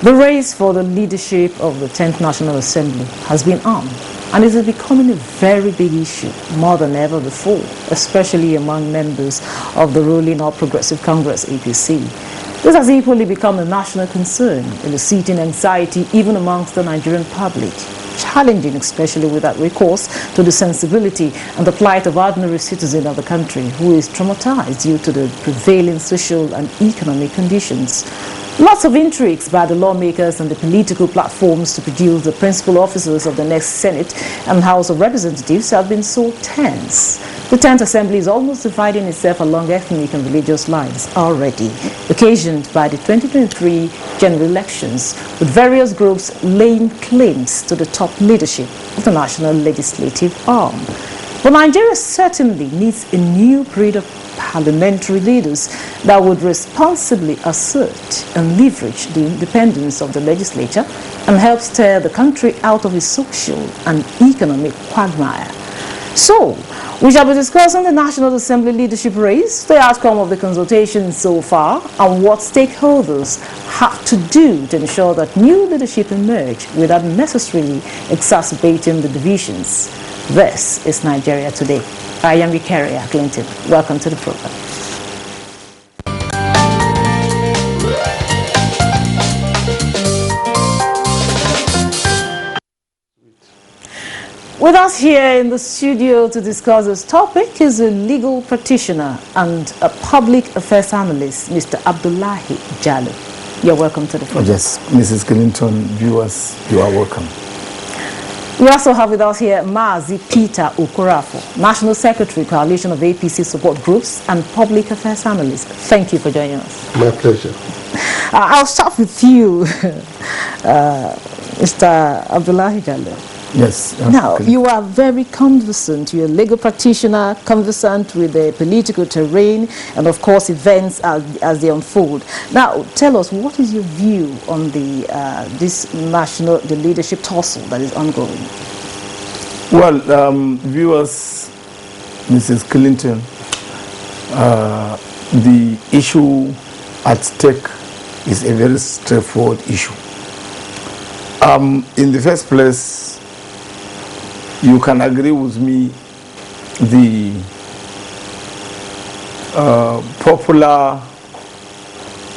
The race for the leadership of the 10th National Assembly has been on, and it is becoming a very big issue, more than ever before, especially among members of the ruling All Progressive Congress APC. This has equally become a national concern, eliciting anxiety even amongst the Nigerian public, challenging especially without recourse to the sensibility and the plight of ordinary citizens of the country who is traumatized due to the prevailing social and economic conditions. Lots of intrigues by the lawmakers and the political platforms to produce the principal officers of the next Senate and House of Representatives have been so tense. The 10th Assembly is almost dividing itself along ethnic and religious lines already, occasioned by the 2023 general elections, with various groups laying claims to the top leadership of the national legislative arm. But Nigeria certainly needs a new breed of parliamentary leaders that would responsibly assert and leverage the independence of the legislature and help steer the country out of its social and economic quagmire. So, we shall be discussing the National Assembly leadership race, the outcome of the consultations so far, and what stakeholders have to do to ensure that new leadership emerge without necessarily exacerbating the divisions. This is Nigeria Today. I am Okorafor Clinton. Welcome to the program. With us here in the studio to discuss this topic is a legal practitioner and a public affairs analyst, Mr. Abdullahi Jallo. You're welcome to the program. Yes, Mrs. Clinton, viewers, you are welcome. We also have with us here Mazi Okorafor, National Secretary, Coalition of APC Support Groups and Public Affairs Analyst. Thank you for joining us. My pleasure. I'll start with you, Mr. Abdullahi Jallo. Yes. Now, you are very conversant. You're a legal practitioner, conversant with the political terrain and, of course, events as they unfold. Now, tell us, what is your view on the leadership tussle that is ongoing? Well, viewers, Mrs. Clinton, the issue at stake is a very straightforward issue. In the first place, you can agree with me, the popular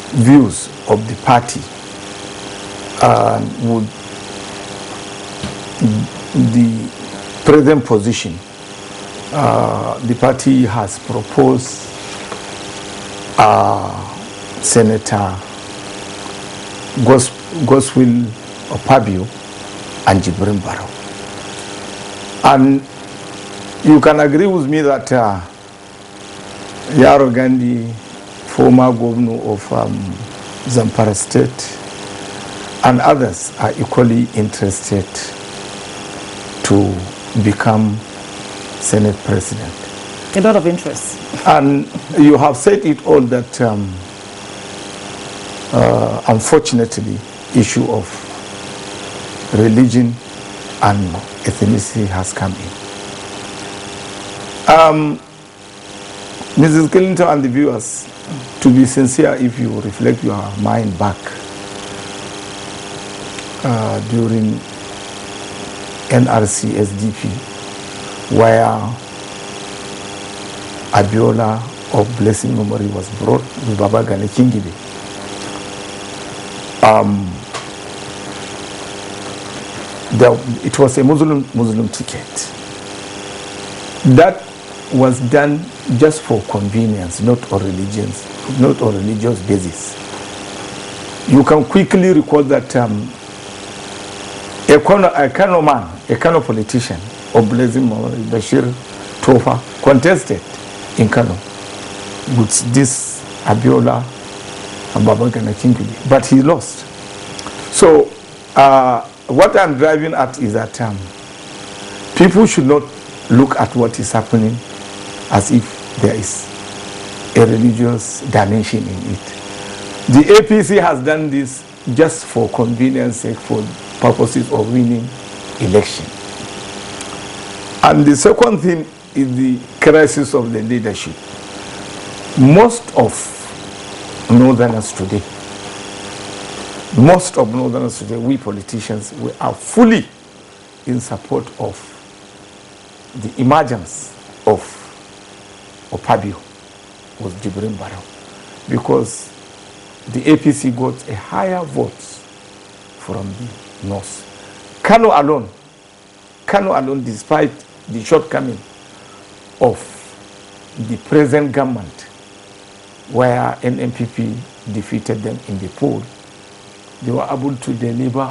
views of the party would the present position. The party has proposed Senator Godswill Opabio and Jibrin Barrow. And you can agree with me that Yaro Gandhi, former governor of Zamfara State, and others are equally interested to become Senate President. A lot of interest. And you have said it all that unfortunately, issue of religion and ethnicity has come in. Mrs. Clinton and the viewers, to be sincere, if you reflect your mind back during NRC SDP, where Abiola of Blessing Memory was brought with Baba Gane Kingibe. It was a Muslim ticket. That was done just for convenience, not on religious basis. You can quickly recall that a Kano man, a Kano politician of Blessing Bashir Tofa contested in Kano with this Abiola and Baba Gana Kingibe, but he lost. So what I'm driving at is that people should not look at what is happening as if there is a religious dimension in it. The APC has done this just for convenience sake, for purposes of winning election. And the second thing is the crisis of the leadership. Most of Northerners today most of Northerners today, we politicians, we are fully in support of the emergence of Opabio was Jibrin Barrow, because the APC got a higher votes from the North. Kano alone, despite the shortcoming of the present government, where NMPP defeated them in the poll, they were able to deliver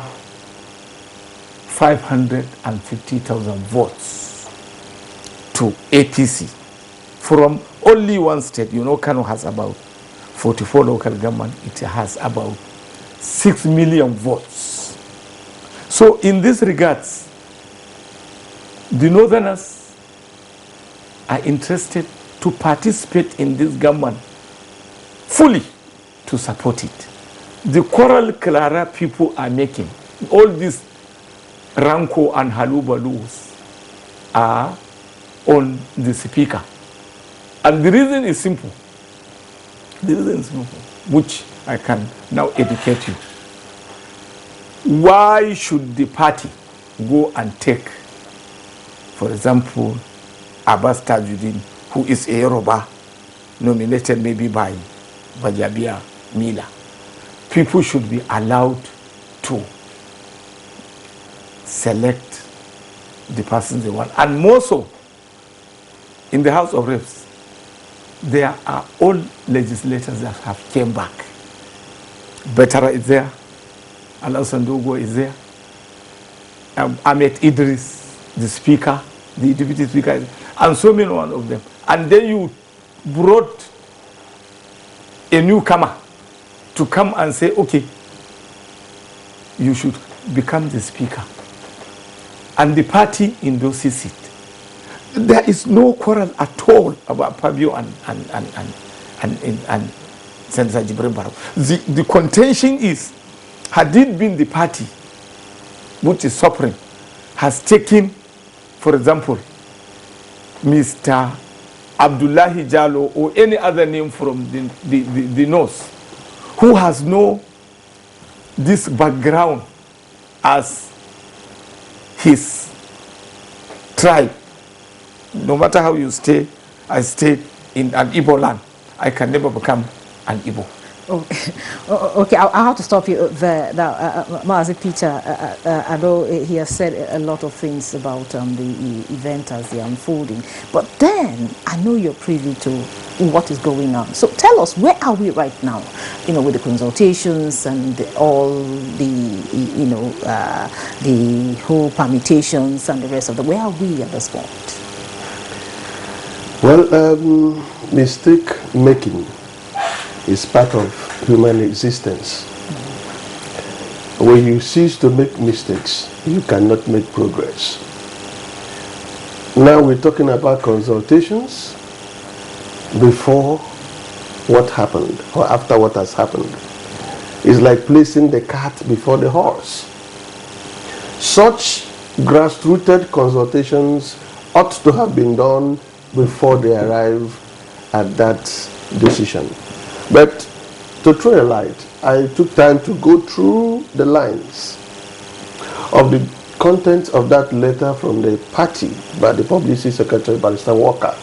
550,000 votes to APC from only one state. You know, Kano has about 44 local government. It has about 6 million votes. So in this regards, the Northerners are interested to participate in this government fully, to support it. The Coral Clara people are making, all these Ranko and Halubalus are on the speaker. And the reason is simple. The reason is simple, which I can now educate you. Why should the party go and take, for example, Abbas Tajuddin, who is a Yoruba, nominated maybe by Bajabia Mila? People should be allowed to select the person they want. And more so, in the House of Reps, there are all legislators that have came back. Betara is there, Alassane Dogo is there, Ahmed Idris, the speaker, the deputy speaker, and so many one of them. And then you brought a newcomer to come and say, okay, you should become the speaker. And the party endorses it. There is no quarrel at all about Fabio and Senator Jibrin Barrow. The contention is, had it been the party which is suffering, has taken, for example, Mr. Abdullahi Jallo or any other name from the North, who has no this background as his tribe. No matter how you stay, I stayed in an Igbo land, I can never become an Igbo. Okay, I'll have to stop you there. Now, Mazi Peter, I know he has said a lot of things about the event as they're unfolding, but then I know you're privy to what is going on. So tell us, where are we right now? You know, with the consultations and all the, the whole permutations and the rest of the. Where are we at this point? Well, mistake making is part of human existence. When you cease to make mistakes, you cannot make progress. Now we're talking about consultations before what happened or after what has happened. It's like placing the cart before the horse. Such grassrooted consultations ought to have been done before they arrive at that decision. But to throw a light, I took time to go through the lines of the contents of that letter from the party by the Publicity Secretary, Barrister Walker.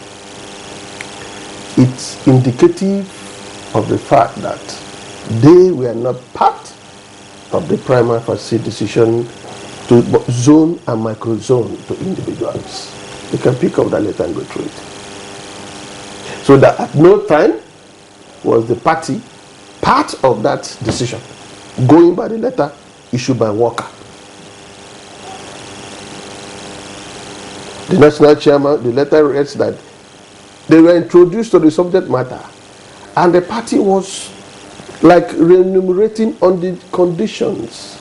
It's indicative of the fact that they were not part of the prima facie decision to zone and micro-zone to individuals. You can pick up that letter and go through it. So that at no time was the party part of that decision, going by the letter issued by Walker. The national chairman, the letter reads that they were introduced to the subject matter and the party was like remunerating on the conditions.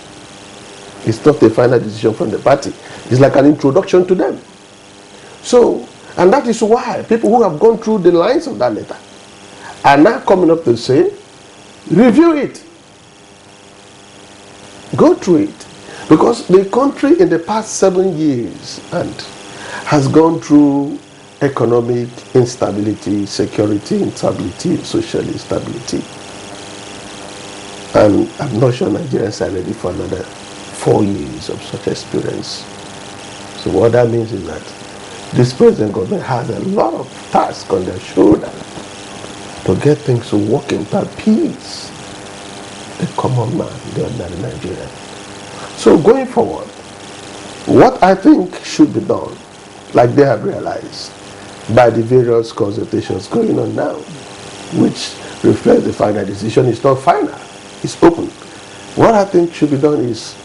It's not a final decision from the party. It's like an introduction to them. So, and that is why people who have gone through the lines of that letter are now coming up to say, review it. Go through it. Because the country in the past 7 years and has gone through economic instability, security instability, social instability. And I'm not sure Nigerians are ready for another 4 years of such experience. So what that means is that this present government has a lot of tasks on their shoulder to get things to work in peace. The common man, the ordinary Nigerian. So going forward, what I think should be done, like they have realized, by the various consultations going on now, which reflect the final decision is not final, it's open. What I think should be done is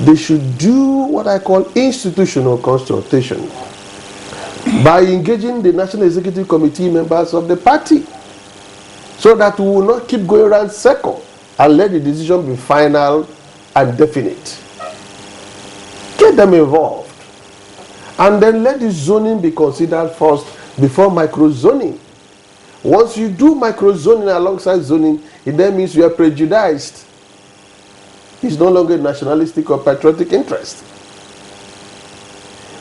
they should do what I call institutional consultation by engaging the National Executive Committee members of the party, so that we will not keep going around circle and let the decision be final and definite. Get them involved, and then let the zoning be considered first before micro-zoning. Once you do micro-zoning alongside zoning, it then means you are prejudiced. It's no longer nationalistic or patriotic interest.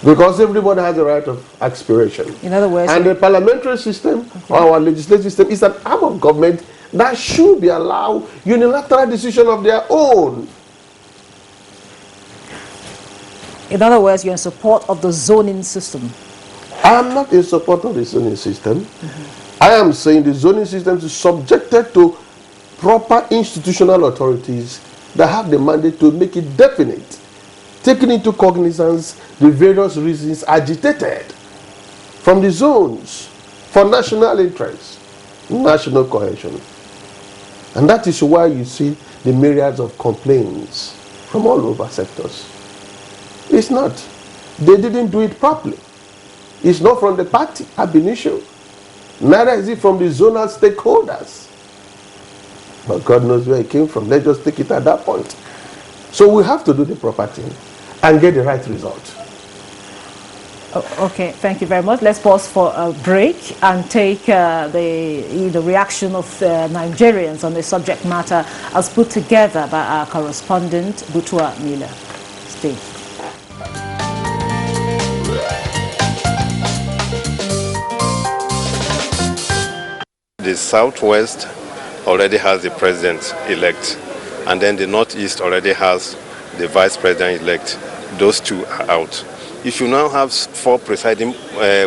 Because everybody has a right of aspiration. In other words, and the parliamentary system, or our legislative system, is an arm of government that should be allowed unilateral decision of their own. in other words, you're in support of the zoning system. I am not in support of the zoning system. I am saying the zoning system is subjected to proper institutional authorities that have the mandate to make it definite, taking into cognizance the various reasons agitated from the zones for national interest, national cohesion. And that is why you see the myriads of complaints from all over sectors. It's not. They didn't do it properly. It's not from the party ab initio. Neither is it from the zonal stakeholders. But God knows where it came from. Let's just take it at that point. So we have to do the proper thing and get the right result. Okay, thank you very much. Let's pause for a break and take the reaction of Nigerians on the subject matter as put together by our correspondent, Butua Miller. Stay. The Southwest already has the president-elect, and then the Northeast already has the vice president-elect. Those two are out. If you now have 4 presiding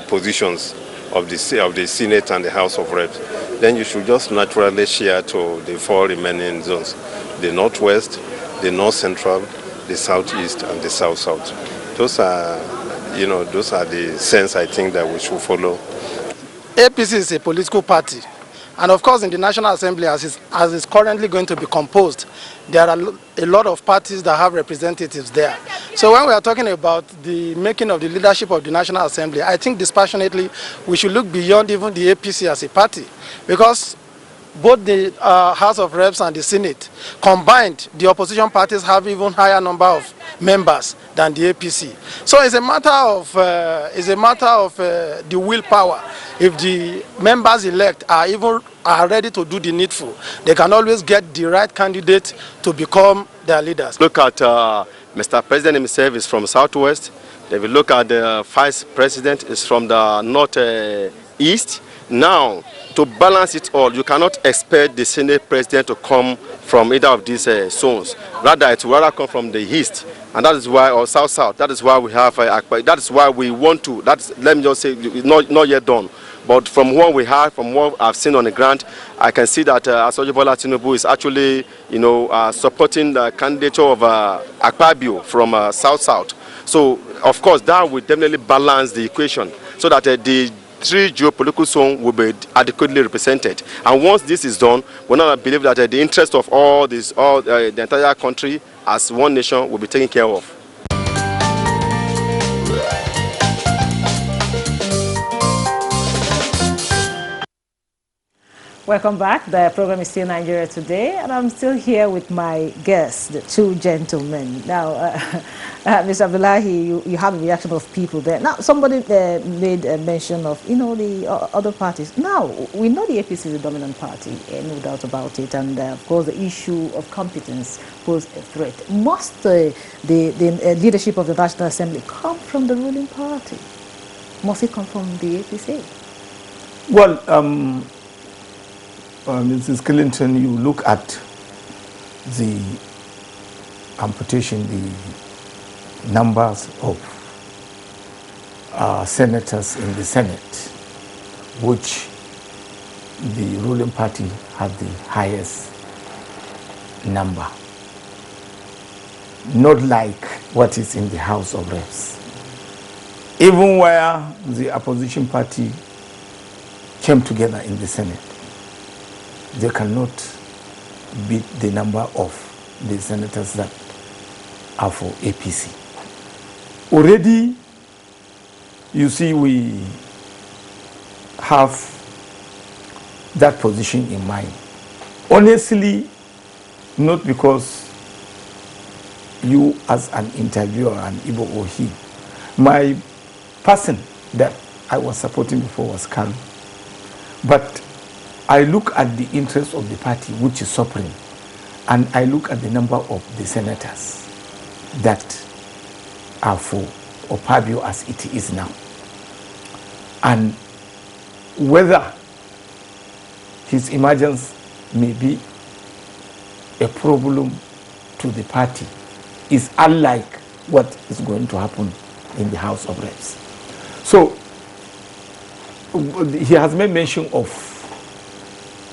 positions of the Senate and the House of Reps, then you should just naturally share to the 4 remaining zones: the Northwest, the North Central, the Southeast, and the South-South. Those are, those are the sense I think that we should follow. APC is a political party. And of course, in the National Assembly, as it's currently going to be composed, there are a lot of parties that have representatives there. So when we are talking about the making of the leadership of the National Assembly, I think dispassionately we should look beyond even the APC as a party, because both the House of Reps and the Senate combined, the opposition parties have even higher number of members than the APC. So it's a matter of the willpower. If the members elect are ready to do the needful, they can always get the right candidate to become their leaders. Look at Mr. President himself is from Southwest. If you look at the Vice President is from the Northeast. Now, to balance it all, you cannot expect the Senate President to come from either of these zones. Rather, it will rather come from the East, and that is why, or South-South. That is why we have. That is why we want to. Let me just say, it's not yet done. But from what we have, from what I've seen on the ground, I can see that Asoji Bola Tinubu is actually, supporting the candidature of Akpabio from South-South. So, of course, that will definitely balance the equation so that the 3 geopolitical zones will be adequately represented. And once this is done, we now believe that the interest of the entire country as one nation will be taken care of. Welcome back. The program is still Nigeria Today, and I'm still here with my guests, the 2 gentlemen. Now, Mr. Abdullahi, you have a reaction of people there. Now, somebody made a mention of, the other parties. Now, we know the APC is a dominant party, no doubt about it, and of course the issue of competence poses a threat. Must the leadership of the National Assembly come from the ruling party? Must it come from the APC? Well, Mrs. Clinton, you look at the amputation, the numbers of senators in the Senate, which the ruling party had the highest number, not like what is in the House of Reps. Even where the opposition party came together in the Senate, they cannot beat the number of the senators that are for APC. Already, you see, we have that position in mind. Honestly, not because you as an interviewer, an Igbo or he. My person that I was supporting before was Kanu. But I look at the interest of the party, which is supreme, and I look at the number of the senators that are for Opabio as it is now. And whether his emergence may be a problem to the party is unlike what is going to happen in the House of Reps. So he has made mention of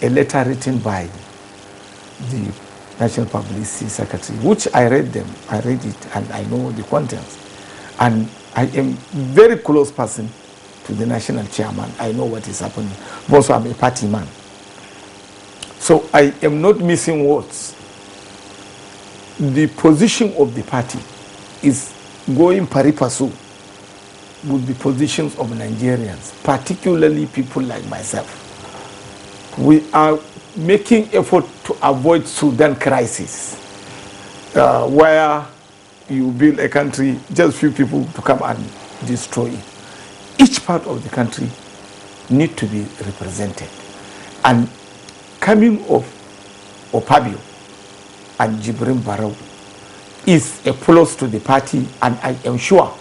a letter written by the National Publicity Secretary, which I read it and I know the contents. And I am very close person to the national chairman. I know what is happening. But also I'm a party man. So I am not missing words. The position of the party is going pari passu with the positions of Nigerians, particularly people like myself. We are making effort to avoid Sudan crisis, where you build a country, just few people to come and destroy it. Each part of the country need to be represented. And coming of Opabio and Jibrin Barrow is a plus to the party, and I am sure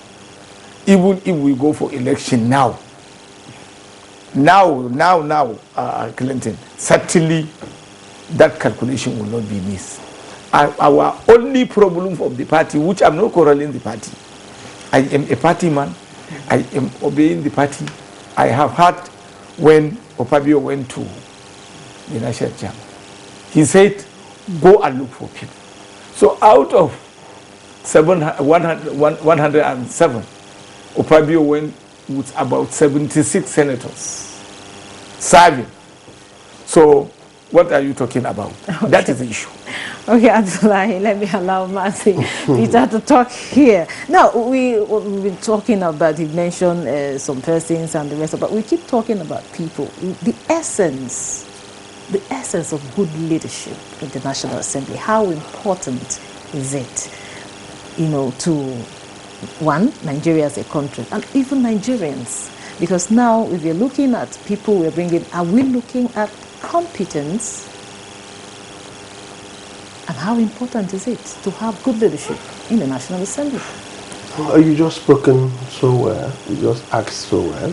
even if we go for election now, Clinton, certainly that calculation will not be missed. Our only problem of the party, which I'm not quarreling the party, I am a party man, I am obeying the party. I have heard when Opabio went to the national chairman, he said, go and look for people. So out of 107, Opabio went with about 76 senators serving. So what are you talking about? Okay. That is the issue. Okay, Abdullahi, let me allow Mazi Peter to talk here. Now, we've been talking about, you mentioned some persons and the rest, but we keep talking about people. The essence of good leadership in the National Assembly, how important is it, to one, Nigeria as a country, and even Nigerians? Because now, if you're looking at people we're bringing, are we looking at competence? And how important is it to have good leadership in the National Assembly? You just spoken so well. You just asked so well.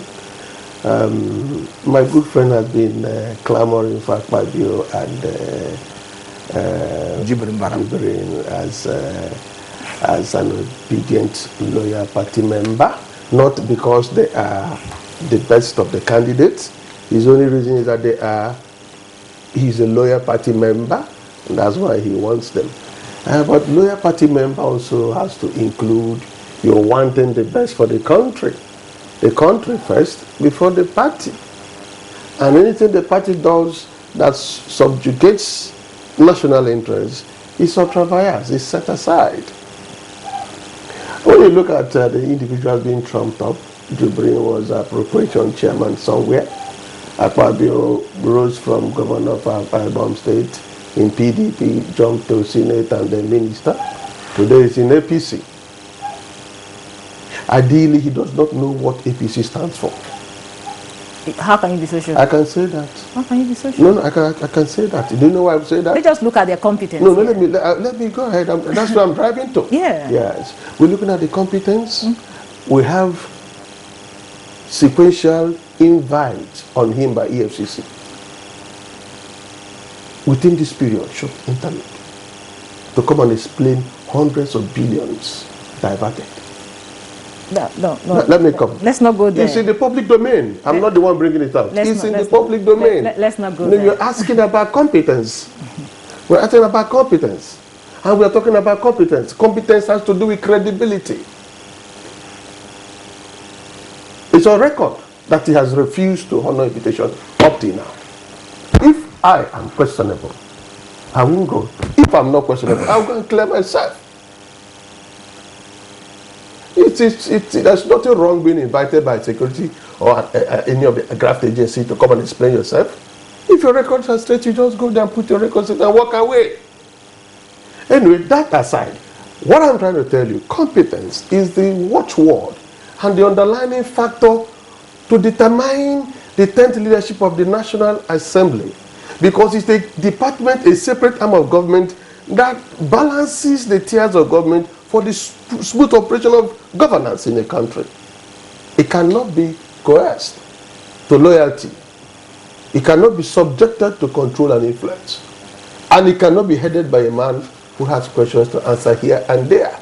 My good friend has been clamoring for Akpabio and Jibrin as an obedient loyal party member, not because they are the best of the candidates. His only reason is that he's a loyal party member, and that's why he wants them. But loyal party member also has to include you're wanting the best for the country. The country first before the party. And anything the party does that subjugates national interests is ultra vires, is set aside. When you look at the individuals being trumped up, Jibrin was appropriation chairman somewhere. Akpabio rose from governor of Ibom State in PDP, jumped to Senate and then minister. Today he's in APC. Ideally, he does not know what APC stands for. How can you be so sure? I can say that. How can you be so sure? No, I can say that. Do you know why I say that? We just look at their competence. No, let me go ahead. That's what I'm driving to. Yeah. Yes. We're looking at the competence. We have sequential invite on him by EFCC. Within this period, short interlude. to come and explain hundreds of billions diverted. No. Let me come. Let's not go there. It's in the public domain. I'm not the one bringing it out. It's in the public domain. Let's not go there. You're asking about competence. We're asking about competence. And we're talking about competence. Competence has to do with credibility. It's on record that he has refused to honor invitation up till now. If I am questionable, I won't go. If I'm not questionable, I'll go and clear myself. There's nothing wrong being invited by security or any of the graft agency to come and explain yourself. If your records are straight, you just go there and put your records in and walk away. Anyway, that aside, what I'm trying to tell you, competence is the watchword and the underlying factor to determine the 10th leadership of the National Assembly, because it's a department, a separate arm of government that balances the tiers of government for the smooth operation of governance in a country. It cannot be coerced to loyalty. It cannot be subjected to control and influence. And it cannot be headed by a man who has questions to answer here and there.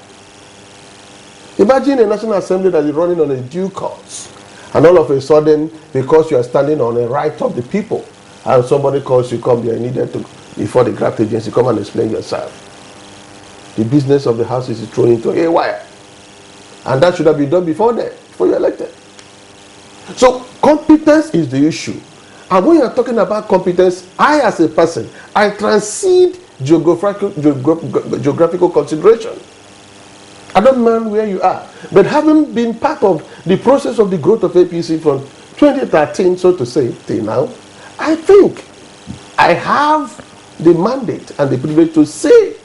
Imagine a National Assembly that is running on a due course, and all of a sudden, because you are standing on the right of the people, and somebody calls you, come, you are needed to, before the graft agency, come and explain yourself. The business of the house is thrown into a wire. And that should have been done before then, before you are elected. So competence is the issue. And when you are talking about competence, I as a person, I transcend geographical consideration. I don't mind where you are. But having been part of the process of the growth of APC from 2013, so to say, till now, I think I have the mandate and the privilege to say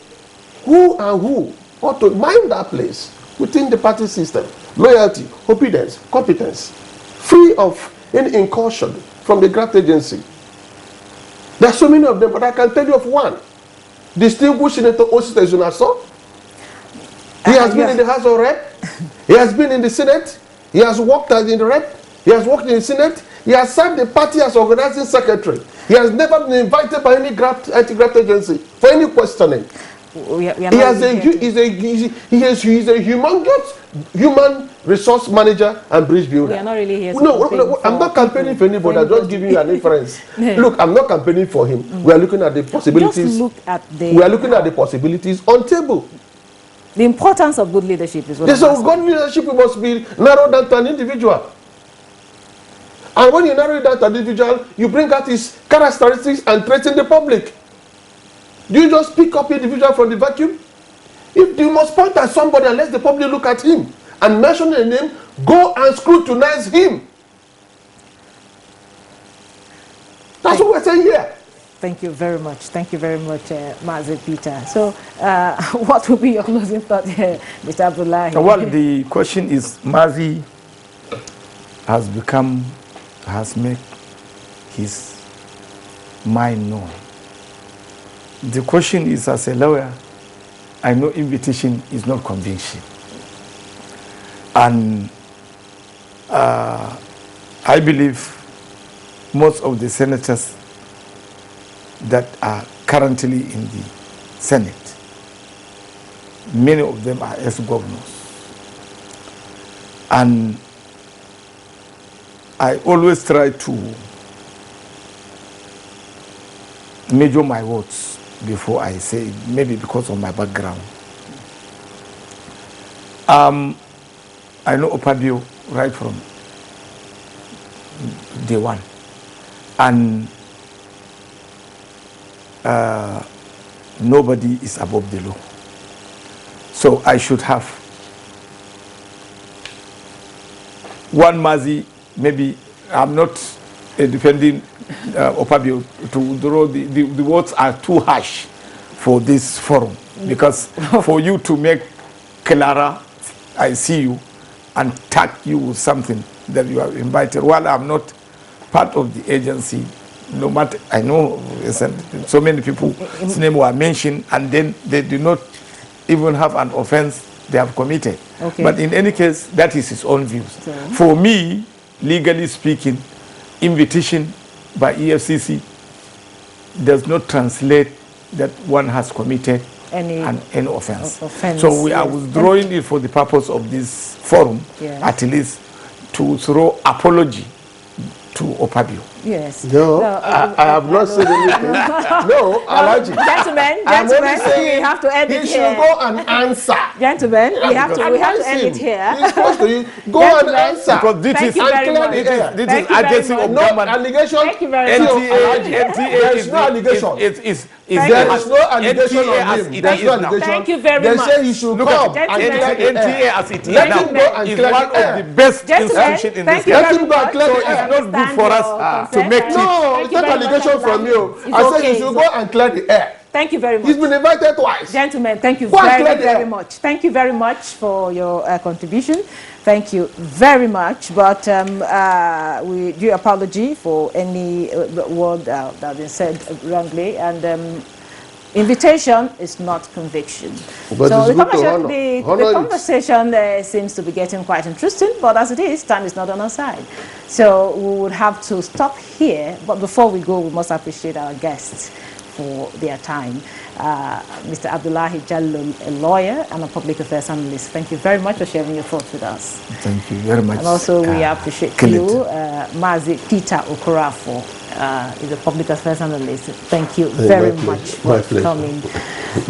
who and who ought to mind that place within the party system. Loyalty, obedience, competence, free of any incursion from the graft agency. There are so many of them, but I can tell you of one. Distinguished Senator Osita Zunaso. He has been in the House of Rep. He has been in the Senate. He has worked as in the Rep. He has worked in the Senate. He has served the party as organizing secretary. He has never been invited by any anti-graft agency for any questioning. He is a humongous human resource manager and bridge builder. We are not really here to No, I'm not campaigning for anybody. I'm just giving you an inference. Look, I'm not campaigning for him. We are looking at the possibilities. Just look at we are looking at the possibilities on table. The importance of good leadership is what Yes, so good leadership must be narrowed down to an individual. And when you narrow it down to an individual, you bring out his characteristics and traits in the public. Do you just pick up individual from the vacuum? If you must point at somebody and let the public look at him and mention a name, go and scrutinize him. That's what we're saying here. Thank you very much. Thank you very much, Mazi Peter. So, what will be your closing thought here, Mr. Abdullahi? Well, the question is, Mazi has made his mind known. The question is, as a lawyer, I know invitation is not conviction. And I believe most of the senators that are currently in the Senate, many of them are ex-governors. And I always try to measure my words before I say it, maybe because of my background. I know Opabio right from day one. And nobody is above the law. So I should have one Mazi. Maybe I'm not defending Opabio to draw the words are too harsh for this forum, because for you to make Clara, I see you, and tag you with something that you are invited, while I'm not part of the agency. No matter, I know so many people's name were mentioned, and then they do not even have an offense they have committed. Okay. But in any case, that is his own views. So, for me, legally speaking, invitation by EFCC does not translate that one has committed any offense. offense. So we are Yes. withdrawing it for the purpose of this forum, Yeah. at least to throw apology to Opabio. Yes. No, I have not said anything. No, Alaji. Gentlemen, we have to end it he here. should go and answer. Gentlemen, we have to Advise end it him. here. He's supposed to go Gentlemen, and answer. Because this Thank is you very and clear much. the air. this Thank is you very agency much. of No government. allegation. Thank you very much. NTA There is no allegation. there is no allegation NTA on as him. it There's is no now. allegation. Thank you very they much. say he should Look come at and Gentlemen. clear the NTA air. as it is Let now him go and is clear one the air. of the best Gentlemen, institutions in thank this you Let country. very him go and much. clear the So air. it's not good for us to make it. No, it's not allegation from you. I said you should go and clear the air. Thank you very much. He's been invited twice. Gentlemen, thank you Go and clear very, the very air. much. Thank you very much for your contribution. Thank you very much. But we do apology for any word that has been said wrongly. And invitation is not conviction. But so it's the good to honor. the Honor it. conversation seems to be getting quite interesting. But as it is, time is not on our side. So we would have to stop here. But before we go, we must appreciate our guests for their time. Mr. Abdullahi Jallo, a lawyer and a public affairs analyst. Thank you very much for sharing your thoughts with us. Thank you very much. And also we appreciate you, Mazi Peter Okorafor, is a public affairs analyst. Thank you very much for coming.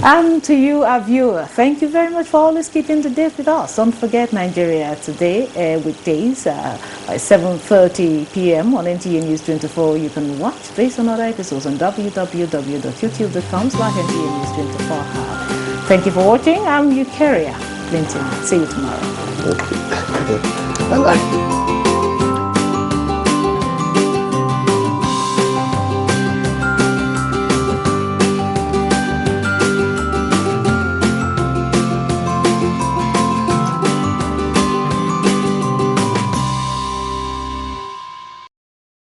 And to you, our viewer, thank you very much for always keeping the date with us. Don't forget Nigeria Today, weekdays by 7:30 p.m. on NTA News 24. You can watch this and other episodes on www.youtube.com/NTA News 24. Thank you for watching. I'm Eukaria Clinton. See you tomorrow. I like it.